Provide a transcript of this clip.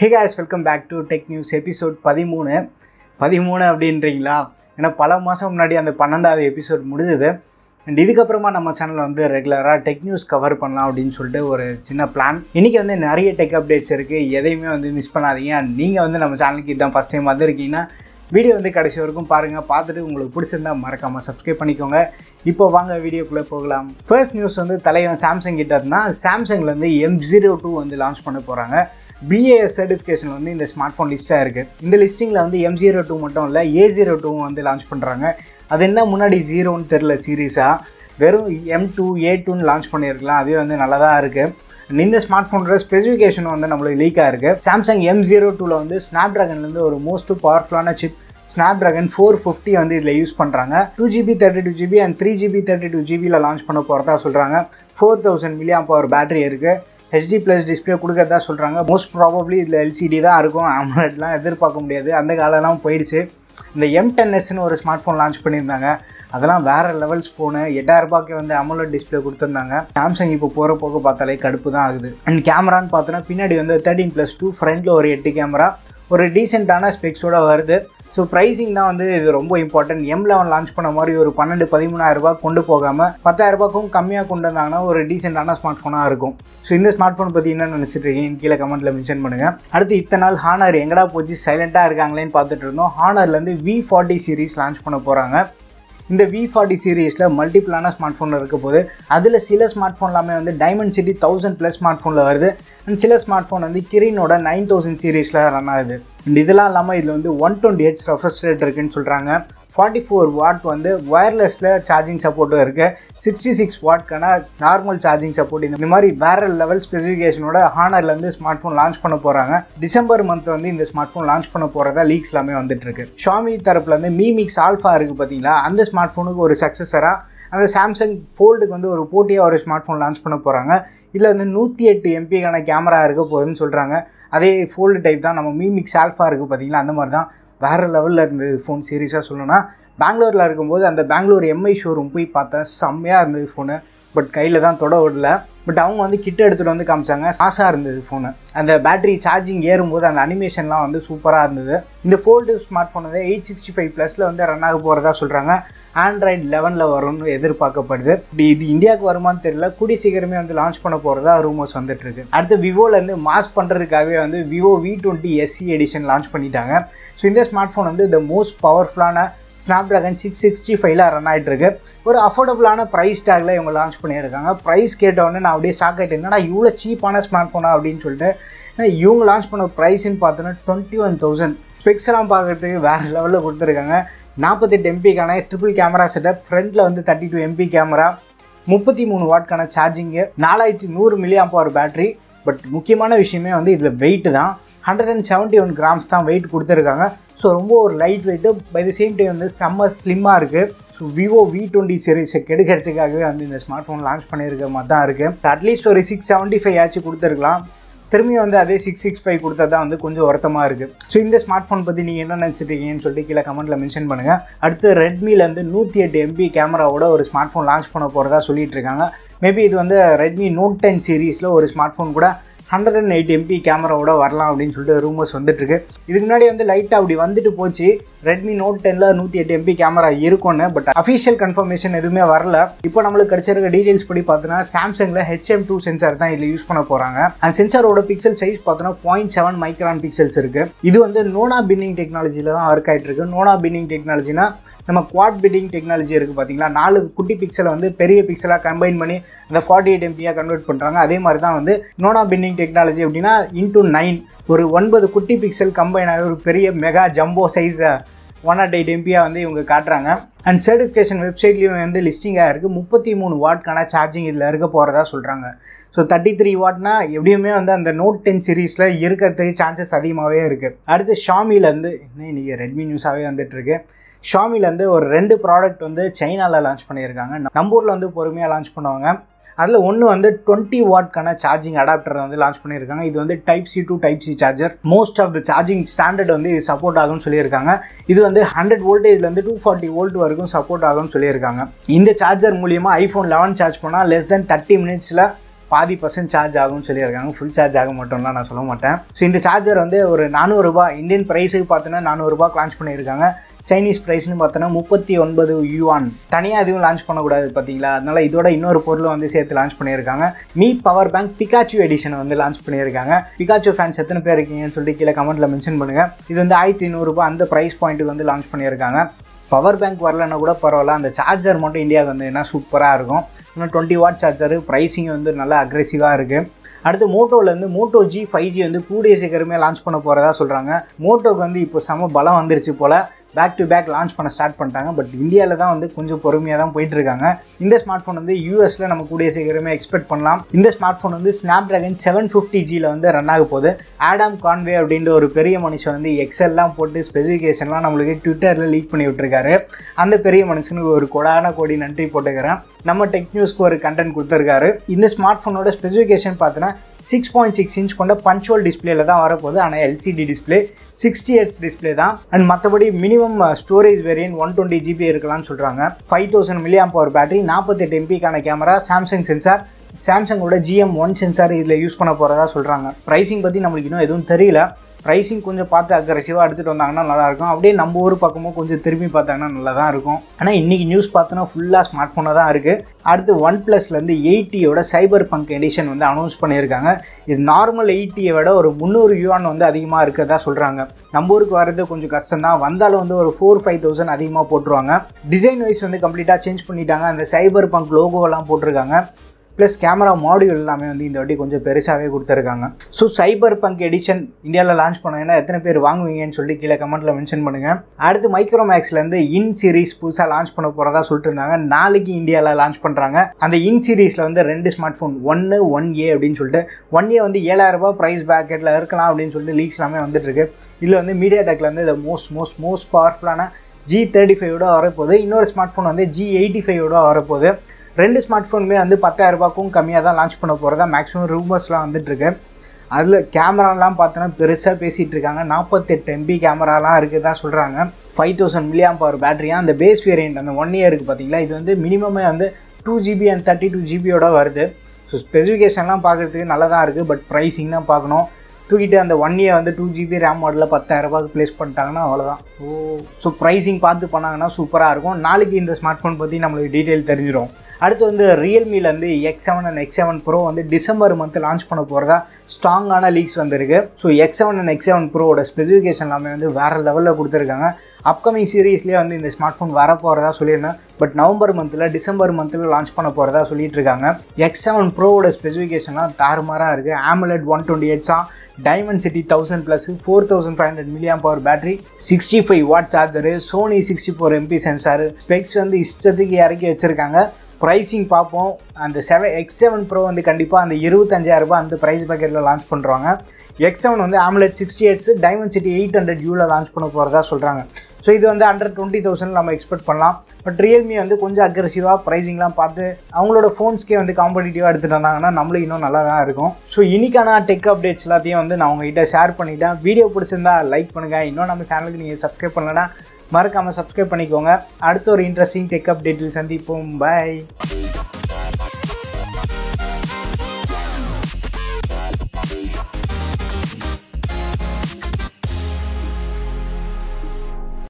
Hey guys, welcome back to Tech News episode 13 அப்படின்றீங்களா? ஏன்னா பல மாதம் முன்னாடி அந்த 12வது எபிசோட் முடிஞ்சது. அண்ட் இதுக்கப்புறமா நம்ம சேனலில் வந்து ரெகுலராக டெக் நியூஸ் கவர் பண்ணலாம் அப்படின்னு சொல்லிட்டு ஒரு சின்ன பிளான். இன்றைக்கி வந்து நிறைய டெக் அப்டேட்ஸ் இருக்குது, எதையுமே வந்து மிஸ் பண்ணாதீங்க. அண்ட் நீங்கள் வந்து நம்ம சேனலுக்கு இதுதான் ஃபஸ்ட் டைம் வந்திருக்கீங்கன்னா வீடியோ வந்து கடைசி வரைக்கும் பாருங்கள். பார்த்துட்டு உங்களுக்கு பிடிச்சிருந்தா மறக்காமல் சப்ஸ்கிரைப் பண்ணிக்கோங்க. இப்போ வாங்க வீடியோக்குள்ளே போகலாம். ஃபர்ஸ்ட் நியூஸ் வந்து தலைவன் சாம்சங் கிட்ட இருந்தால் சாம்சங்கில் வந்து M02 வந்து லான்ச் பண்ண போகிறாங்க. BAS சர்டிஃபிகேஷன் வந்து இந்த ஸ்மார்ட் ஃபோன் லிஸ்ட்டாக இருக்குது. இந்த லிஸ்டிங்கில் வந்து M02 மட்டும் இல்லை, A02 வந்து லான்ச் பண்ணுறாங்க. அது என்ன முன்னாடி 0ன்னு தெரில சீரீஸாக, வெறும் M2 A2ன்னு லான்ச் பண்ணியிருக்கலாம். அதுவே வந்து நல்லா தான் இருக்குது. இந்த ஸ்மார்ட் ஃபோனோட ஸ்பெசிஃபிகேஷன் வந்து நம்மளுக்கு லீக்காக இருக்குது. சாம்சங் M02வில் வந்து ஸ்னாப்ட்ராகன்லேருந்து ஒரு மோஸ்ட் பவர்ஃபுல்லான சிப் ஸ்னாப்ட்ராகன் 450 வந்து இதில் யூஸ் பண்ணுறாங்க. 2GB 32GB and 3GB 32GBயில் launch பண்ண போகிறதா சொல்கிறாங்க. 4000 mAh பேட்டரி இருக்குது. HD+ டிஸ்பிளே கொடுக்கறதா சொல்கிறாங்க. மோஸ்ட் ப்ராபப்ளி இதில் LCD தான் இருக்கும், AMOLEDலாம் எதிர்பார்க்க முடியாது. அந்த காலம்லாம் போயிடுச்சு. இந்த M10sன்னு ஒரு ஸ்மார்ட் ஃபோன் லான்ச் பண்ணியிருந்தாங்க. அதெல்லாம் வேறு லெவல்ஸ் ஃபோனு. 8000 ரூபாய்க்கு வந்து AMOLED டிஸ்பிளே கொடுத்துருந்தாங்க. சாம்சங் இப்போ போகிற போக்கு பார்த்தாலே கடுப்பு தான் ஆகுது. அண்ட் கேமரான்னு பார்த்தோன்னா பின்னாடி வந்து 13+2, ஃப்ரண்ட்டில் ஒரு 8 கேமரா, ஒரு டீசெண்டான ஸ்பெக்ஸோடு வருது. ஸோ ப்ரைஸிங் தான் வந்து இது ரொம்ப இம்பார்ட்டன்ட். M11 லான்ச் பண்ண மாதிரி ஒரு 12-13,000 ரூபாய் கொண்டு போகாமல் 10,000 ரூபாய்க்கும் கம்மியாக கொண்டு வந்தாங்கன்னா ஒரு டீசெண்டான ஸ்மார்ட் ஃபோனாக இருக்கும். ஸோ இந்த ஸ்மார்ட் ஃபோன் பற்றி என்ன நினச்சிட்டு இருக்கீங்க கீழே கமெண்ட்டில் மென்ஷன் பண்ணுங்கள். அடுத்து இத்தனை நாள் ஹானர் எங்கடா போச்சு சைலண்ட்டாக இருக்காங்களேன்னு பார்த்துட்டு இருந்தோம். ஹானர்லேருந்து V40 சீரீஸ் லான்ச் பண்ண போகிறாங்க. இந்த V40 சீரீஸில் மல்டிபிளான ஸ்மார்ட் ஃபோன் இருக்க போது அதில் சில ஸ்மார்ட் ஃபோன் எல்லாமே வந்து டைமென்சிட்டி 1000+ ஸ்மார்ட் ஃபோனில் வருது. அண்ட் சில ஸ்மார்ட் ஃபோன் வந்து கிரீனோட 9000 சீரீஸில் ரன் ஆகுது. அண்ட் இதெல்லாம் இல்லாமல் இதில் வந்து 120Hz ரெஃப்ரெஷ் ரேட் இருக்குன்னு சொல்கிறாங்க. 44 வாட் வந்து வயர்லெஸில் சார்ஜிங் சப்போர்ட்டும் இருக்குது. 66 வாட்க்கான நார்மல் சார்ஜிங் சப்போர்ட். இந்த மாதிரி வேறு லெவல் ஸ்பெசிஃபிகேஷனோட ஹானரில் வந்து ஸ்மார்ட் ஃபோன் லான்ச் பண்ண போகிறாங்க. டிசம்பர் மந்த் வந்து இந்த ஸ்மார்ட் ஃபோன் லான்ச் பண்ண போகிறதா லீக்ஸ் எல்லாமே வந்துட்டு இருக்கு. xiaomi தரப்பில் வந்து Mi Mix Alpha இருக்குது பார்த்தீங்களா, அந்த ஸ்மார்ட் ஃபோனுக்கு ஒரு சக்ஸஸராக அந்த சாம்சங் ஃபோல்டுக்கு வந்து ஒரு போட்டியாக ஒரு ஸ்மார்ட் ஃபோன் லான்ச் பண்ண போகிறாங்க. இதில் வந்து 108 MP கேமரா இருக்க போகுதுன்னு சொல்கிறாங்க. அதே ஃபோல்டு டைப் தான் நம்ம Mi Mix Alpha இருக்குது பார்த்தீங்களா, அந்த மாதிரி தான் வேறு லெவலில் இருந்தது ஃபோன். சீரியஸாக சொல்லணும்னா பெங்களூரில் இருக்கும்போது அந்த பெங்களூர் MI ஷோரூம் போய் பார்த்தேன், செம்மையாக இருந்தது ஃபோனு. பட் கையில் தான் தொட விடல. பட் அவங்க வந்து கிட்ட எடுத்துகிட்டு வந்து காமிச்சாங்க, ஆசாக இருந்தது ஃபோனு. அந்த பேட்டரி சார்ஜிங் ஏறும்போது அந்த அனிமேஷன்லாம் வந்து சூப்பராக இருந்தது. இந்த ஃபோல்டு ஸ்மார்ட் ஃபோன் வந்து 865+ வந்து ரன் ஆக போகிறதா சொல்கிறாங்க. Android 11 வரும்னு எதிர்பார்க்கப்படுது. இது இந்தியாவுக்கு வருமானு தெரியல. கூடி சீக்கிரமே வந்து லான்ச் பண்ண போகிறதா ரூமர்ஸ் வந்துட்டு இருக்கு. அடுத்து விவோலேருந்து மாஸ் பண்ணுறதுக்காகவே வந்து Vivo V20 SE edition launch பண்ணிட்டாங்க. ஸோ இந்த ஸ்மார்ட் ஃபோன் வந்து இந்த மோஸ்ட் பவர்ஃபுல்லான ஸ்னாப்ட்ராகன் 665ல் ரன் ஆகிட்டுருக்கு. ஒரு அஃபோர்டபுளான ப்ரைஸ் டேக்கில் இவங்க லான்ச் பண்ணியிருக்காங்க. ப்ரைஸ் கேட்டவுடனே நான் அப்படியே ஷாக் ஆகிட்டேன், என்னடா இவ்வளோ சீப்பான ஸ்மார்ட் ஃபோனா அப்படின்னு சொல்லிட்டு. இவங்க லான்ச் பண்ண ப்ரைஸ்ன்னு பார்த்தோன்னா 21,000. ஸ்பெக்ஸ்லாம் பார்க்குறதுக்கு வேறு லெவலில் கொடுத்துருக்காங்க. 48 MPக்கான ட்ரிபிள் கேமரா செட்டப், ஃப்ரண்ட்டில் வந்து 32 MP கேமரா, 33 வாட்க்கான சார்ஜிங்கு, 4100 mAh பேட்டரி. பட் முக்கியமான விஷயமே வந்து இதில் வெயிட்டு தான். 171 கிராம்ஸ் தான் வெயிட் கொடுத்துருக்காங்க. ஸோ ரொம்ப ஒரு light weight, by the same time வந்து செம்ம ஸ்லிம்மாக இருக்குது. ஸோ விவோ V20 சீரீஸை கெடுக்கிறதுக்காகவே வந்து இந்த ஸ்மார்ட் ஃபோன் லான்ச் பண்ணியிருக்க மாதிரி தான் இருக்குது. அட்லீஸ்ட் ஒரு 675 ஆச்சு கொடுத்துருக்கலாம். திரும்பியும் வந்து அதே 665 கொடுத்தா தான் வந்து கொஞ்சம் வருத்தமாக இருக்குது. ஸோ இந்த ஸ்மார்ட் ஃபோன் பற்றி நீங்கள் என்ன நினச்சிருக்கீங்கன்னு சொல்லிட்டு கீழே கமெண்ட்டில் மென்ஷன் பண்ணுங்கள். அடுத்து ரெட்மிலேருந்து 108 MP கேமராவோட ஒரு ஸ்மார்ட் ஃபோன் லான்ச் பண்ண போகிறதா சொல்லிட்டு இருக்காங்க. மேபி இது வந்து ரெட்மி Note 10 சீரீஸில் ஒரு ஸ்மார்ட் ஃபோன் கூட 108 MP கேமராவோட வரலாம் அப்படின்னு சொல்லிட்டு ரூமர்ஸ் வந்துட்டுருக்கு. இதுக்கு முன்னாடி வந்து லைட்டாக அப்படி வந்துட்டு போச்சு, ரெட்மி Note 10ல் 108 MP கேமரா இருக்கும்னு. பட் அஃபிஷியல் கன்ஃபர்மேஷன் எதுவுமே வரல. இப்போ நம்மளுக்கு கிடைச்சிருக்க டீட்டெயில்ஸ் படி பார்த்தோன்னா சாம்சங்கில் M02 சென்சார் தான் இதில் யூஸ் பண்ண போகிறாங்க. அந்த சென்சாரோட பிக்சல் சைஸ் பார்த்தோன்னா 0.7 மைக்ரான் பிக்சல்ஸ் இருக்குது. இது வந்து நோனா பின்னிங் டெக்னாலஜியில் தான் ஒர்க் ஆகிட்டு இருக்கு. நோனா பின்னிங் டெக்னாலஜினா நம்ம குவாட் பிட்டிங் டெக்னாலஜி இருக்குது பார்த்தீங்களா, 4 குட்டி பிக்சலை வந்து பெரிய பிக்சலாக கம்பைன் பண்ணி அந்த 48 MPயாக கன்வெர்ட் பண்ணுறாங்க. அதே மாதிரி தான் வந்து நோனா பின்னிங் டெக்னாலஜி அப்படின்னா × 9 ஒரு 9 குட்டி பிக்சல் கம்பைன் ஆகி ஒரு பெரிய மெகா ஜம்போ சைஸ் 108 MPயாக வந்து இவங்க காட்டுறாங்க. அண்ட் சர்டிஃபிகேஷன் வெப்சைட்லேயும் வந்து லிஸ்டிங்காக இருக்குது. 33 வாட்க்கான சார்ஜிங் இதில் இருக்க போகிறதா சொல்கிறாங்க. ஸோ 33 வாட்னா எப்படியுமே வந்து அந்த Note 10 சீரீஸில் இருக்கிறதுக்கு சான்சஸ் அதிகமாகவே இருக்குது. அடுத்து ஷாமிலேருந்து இன்னும் இன்றைக்கி ரெட்மி நியூஸாகவே வந்துட்டுருக்கு. ஷாமிலேருந்து ஒரு 2 ப்ராடக்ட் வந்து சைனாவில் லான்ச் பண்ணியிருக்காங்க. நம்ம ஊரில் வந்து பொறுமையாக லான்ச் பண்ணுவாங்க. அதில் ஒன்று வந்து 20 வாட்க்கான சார்ஜிங் அடாப்டர் வந்து லான்ச் பண்ணியிருக்காங்க. இது வந்து Type C to Type C charger. Most of the charging standard வந்து இது சப்போர்ட் ஆகும்னு சொல்லியிருக்காங்க. இது வந்து 100 வோல்டேஜ்லேருந்து 240 வோல்ட் வரைக்கும் சப்போர்ட் ஆகும்னு சொல்லியிருக்காங்க. இந்த சார்ஜர் மூலியமாக iPhone 11 சார்ஜ் பண்ணால் less than 30 minutes பாதி % சார்ஜ் ஆகும்னு சொல்லியிருக்காங்க. ஃபுல் சார்ஜ் ஆக மாட்டோம்லாம் நான் சொல்ல மாட்டேன். ஸோ இந்த சார்ஜர் வந்து ஒரு ₹400 இந்தியன் ப்ரைஸுக்கு பார்த்தோன்னா ₹400 லான்ச் பண்ணியிருக்காங்க. சைனீஸ் ப்ரைஸ்னு பார்த்தோன்னா 39 யுவான். தனியாக எதுவும் லான்ச் பண்ணக்கூடாது பார்த்தீங்களா, அதனால் இதோட இன்னொரு பொருளை வந்து சேர்த்து லான்ச் பண்ணியிருக்காங்க. மீ பவர் பேங்க் பிகாச்சு எடிஷனை வந்து லான்ச் பண்ணியிருக்காங்க. பிகாச்சு ஃபேன்ஸ் எத்தனை பேர் இருக்கீங்கன்னு சொல்லிட்டு கீழே கமெண்ட்டில் மென்ஷன் பண்ணுங்கள். இது வந்து ₹1500 அந்த ப்ரைஸ் பாயிண்ட்டுக்கு வந்து லான்ச் பண்ணியிருக்காங்க. பவர் பேங்க் வரலன்னா கூட பரவாயில்ல, அந்த சார்ஜர் மட்டும் இந்தியாவுக்கு வந்ததுன்னா சூப்பராக இருக்கும். இன்னும் 20 வாட் சார்ஜரு, ப்ரைஸிங் வந்து நல்லா அக்ரெசிவாக இருக்குது. அடுத்து மோட்டோலேருந்து மோட்டோ G5G வந்து கூடிய சீக்கிரமே லான்ச் பண்ண போகிறதா சொல்கிறாங்க. மோட்டோக்கு வந்து இப்போ செம பலம் வந்துருச்சு போல், பேக் டு பேக் லான்ச் பண்ண ஸ்டார்ட் பண்ணிட்டாங்க. பட் இந்தியாவில் தான் வந்து கொஞ்சம் பொறுமையாக தான் போயிட்டுருக்காங்க. இந்த ஸ்மார்ட் ஃபோன் வந்து யூஎஸில் நம்ம கூடிய சீக்கிரமே எக்ஸ்பெக்ட் பண்ணலாம். இந்த ஸ்மார்ட் ஃபோன் வந்து ஸ்னாப்ட்ராகன் 750Gயில் வந்து ரன் ஆக போகுது. ஆடம் கான்வே அப்படின்ற ஒரு பெரிய மனுஷன் வந்து எக்ஸல்லாம் போட்டு ஸ்பெசிஃபிகேஷன்லாம் நம்மளுக்கு ட்விட்டரில் லீக் பண்ணி விட்டுருக்காரு. அந்த பெரிய மனுஷனுக்கு ஒரு கோடான நன்றி போட்டுக்கிறேன். நம்ம டெக் நியூஸ்க்கு ஒரு கண்டென்ட் கொடுத்துருக்காரு. இந்த ஸ்மார்ட் ஃபோனோட ஸ்பெசிஃபிகேஷன் பார்த்தோன்னா 6.6 இன்ச் கொண்ட பஞ்சுவல் டிஸ்பிளேல தான் வரப்போகுது. ஆனால் எல்சிடி டிஸ்பிளே 60Hz டிஸ்பிளே தான். அண்ட் மற்றபடி மினிமம் ஸ்டோரேஜ் வேரியன்ட் 120 GB இருக்கலாம்னு சொல்கிறாங்க. 5000 mAh பேட்டரி, 48 MPக்கான கேமரா, சாம்சங் சென்சார், சாம்சங்கோட GM1 சென்சார் இதில் யூஸ் பண்ண போகிறதா சொல்கிறாங்க. ப்ரைஸிங் பற்றி நம்மளுக்கு இன்னும் எதுவும் தெரியல. ப்ரைஸிங் கொஞ்சம் பார்த்து அக்ரெசிவாக எடுத்துகிட்டு வந்தாங்கன்னா நல்லாயிருக்கும். அப்படியே நம்ம ஊர் பக்கமும் கொஞ்சம் திரும்பி பார்த்தாங்கன்னா நல்லா தான் இருக்கும். ஆனால் இன்றைக்கி நியூஸ் பார்த்தோன்னா ஃபுல்லாக ஸ்மார்ட் ஃபோனாக தான் இருக்குது. அடுத்து ஒன்ப்ளஸ்லேருந்து 80யோட cyberpunk எடிஷன் வந்து அனௌன்ஸ் பண்ணியிருக்காங்க. இது நார்மல் 80யை விட ஒரு 300 யுவான் வந்து அதிகமாக இருக்கிறதா சொல்கிறாங்க. நம்ம ஊருக்கு வர்றது கொஞ்சம் கஷ்டம் தான், வந்தாலும் வந்து ஒரு 4-5,000 அதிகமாக போட்டுருவாங்க. டிசைன் வைஸ் வந்து கம்ப்ளீட்டாக சேஞ்ச் பண்ணிட்டாங்க. அந்த cyberpunk லோகோலாம் போட்டிருக்காங்க. ப்ளஸ் கேமரா மாடியூல் எல்லாமே வந்து இந்த வாட்டி கொஞ்சம் பெருசாகவே கொடுத்துருக்காங்க. ஸோ cyberpunk எடிஷன் இந்தியாவில் லான்ச் பண்ணாங்கன்னா எத்தனை பேர் வாங்குவீங்கன்னு சொல்லிட்டு கீழே கமெண்ட்டில் மென்ஷன் பண்ணுங்கள். அடுத்து மைக்ரோமேக்ஸ்லேருந்து இன் சீரிஸ் புதுசாக லான்ச் பண்ண போகிறதா சொல்லிட்டு இருந்தாங்க. நாளைக்கு இந்தியாவில் லான்ச் பண்ணுறாங்க. அந்த இன் சீரிஸில் வந்து 2 ஸ்மார்ட் ஃபோன், 1A அப்படின்னு சொல்லிட்டு 1A வந்து ₹7,000 ப்ரைஸ் பேக்கெட்டில் இருக்கலாம் அப்படின்னு சொல்லிட்டு லீக்ஸ் எல்லாமே வந்துட்டுருக்கு. இதில் வந்து மீடியா டெக்லேருந்து இந்த மோஸ்ட் பவர்ஃபுல்லான G35 வரப்போகுது. இன்னொரு ஸ்மார்ட் ஃபோன் வந்து G85 வரப்போகுது. 2 ஸ்மார்ட் ஃபோனுமே வந்து ₹10,000 கம்மியாக தான் லான்ச் பண்ண போகிறதா மேக்ஸிமம் ரூமர்ஸ்லாம் வந்துட்டுருக்கு. அதில் கேமராலாம் பார்த்தோன்னா பெருசாக பேசிகிட்டு இருக்காங்க. 48 MP கேமராலாம் இருக்குது தான் சொல்கிறாங்க. 5000 mAh பேட்டரியாக அந்த பேஸ் வேரியண்ட் அந்த 1 இயருக்கு பார்த்தீங்களா, இது வந்து மினிமமே வந்து 2 GB and 32 GB வருது. ஸோ ஸ்பெசிஃபிகேஷன்லாம் பார்க்குறதுக்கு நல்லா தான் இருக்குது. பட் ப்ரைஸிங் தான் பார்க்கணும். தூக்கிட்டு அந்த 1A வந்து 2 GB RAM மாடலில் ₹10,000 ப்ளேஸ் பண்ணிட்டாங்கன்னா அவ்வளோதான். ஸோ ப்ரைஸிங் பார்த்து பண்ணாங்கன்னா சூப்பராக இருக்கும். நாளைக்கு இந்த ஸ்மார்ட் ஃபோன் பற்றி நம்மளுக்கு டீட்டெயில் தெரிஞ்சிடும். அடுத்து வந்து ரியல்மிலேருந்து X7 and X7 Pro வந்து டிசம்பர் மந்த் லான்ச் பண்ண போகிறதா ஸ்ட்ராங்கான லீக்ஸ் வந்திருக்கு. So X7 and X7 Proவோட specification எல்லாமே வந்து வேறு லெவலில் கொடுத்துருக்காங்க. அப்கமிங் சீரீஸ்லேயே வந்து இந்த ஸ்மார்ட் ஃபோன் வர போகிறதா சொல்லியிருந்தேன். பட் நவம்பர் மந்தில் டிசம்பர் மந்தில் லான்ச் பண்ண போகிறதா சொல்லிட்டு இருக்காங்க. X7 Proவோட ஸ்பெசிஃபிகேஷன்லாம் தாறுமாறாக இருக்குது. AMOLED 128 Dimensity 1000+, 4500 mAh battery, 65 watt charger, Sony 64 MP sensor, specs வந்து இஷ்டத்துக்கு இறக்கி வச்சுருக்காங்க. ப்ரைஸிங் பார்ப்போம். அந்த X7 Pro வந்து கண்டிப்பாக அந்த ₹25,000 அந்த ப்ரைஸ் பேக்கெட்டில் லான்ச் பண்ணுறாங்க. X7 வந்து AMOLED 60Hz Dimensity 800Uவில் லான்ச் பண்ண போகிறதா சொல்கிறாங்க. ஸோ இது வந்து அண்டர் 20,000 நம்ம எக்ஸ்பெக்ட் பண்ணலாம். பட் ரியல்மி வந்து கொஞ்சம் அக்ரெசிவாக ப்ரைஸிங்லாம் பார்த்து அவங்களோட ஃபோன்ஸ்க்கே வந்து காம்படிட்டிவாக எடுத்துகிட்டு வந்தாங்கன்னா நம்மளுக்கு இன்னும் நல்லா தான் இருக்கும். ஸோ இன்றைக்கான டெக் அப்டேட்ஸ் எல்லாத்தையும் வந்து நான் உங்கள்கிட்ட ஷேர் பண்ணிட்டேன். வீடியோ பிடிச்சிருந்தா லைக் பண்ணுங்கள். இன்னும் நம்ம சேனலுக்கு நீங்கள் சப்ஸ்கிரைப் பண்ணலன்னா மறக்காமல் சப்ஸ்கிரைப் பண்ணிக்கோங்க. அடுத்த ஒரு இன்ட்ரெஸ்டிங் டெக் அப்டேட்டில் சந்திப்போம். பை.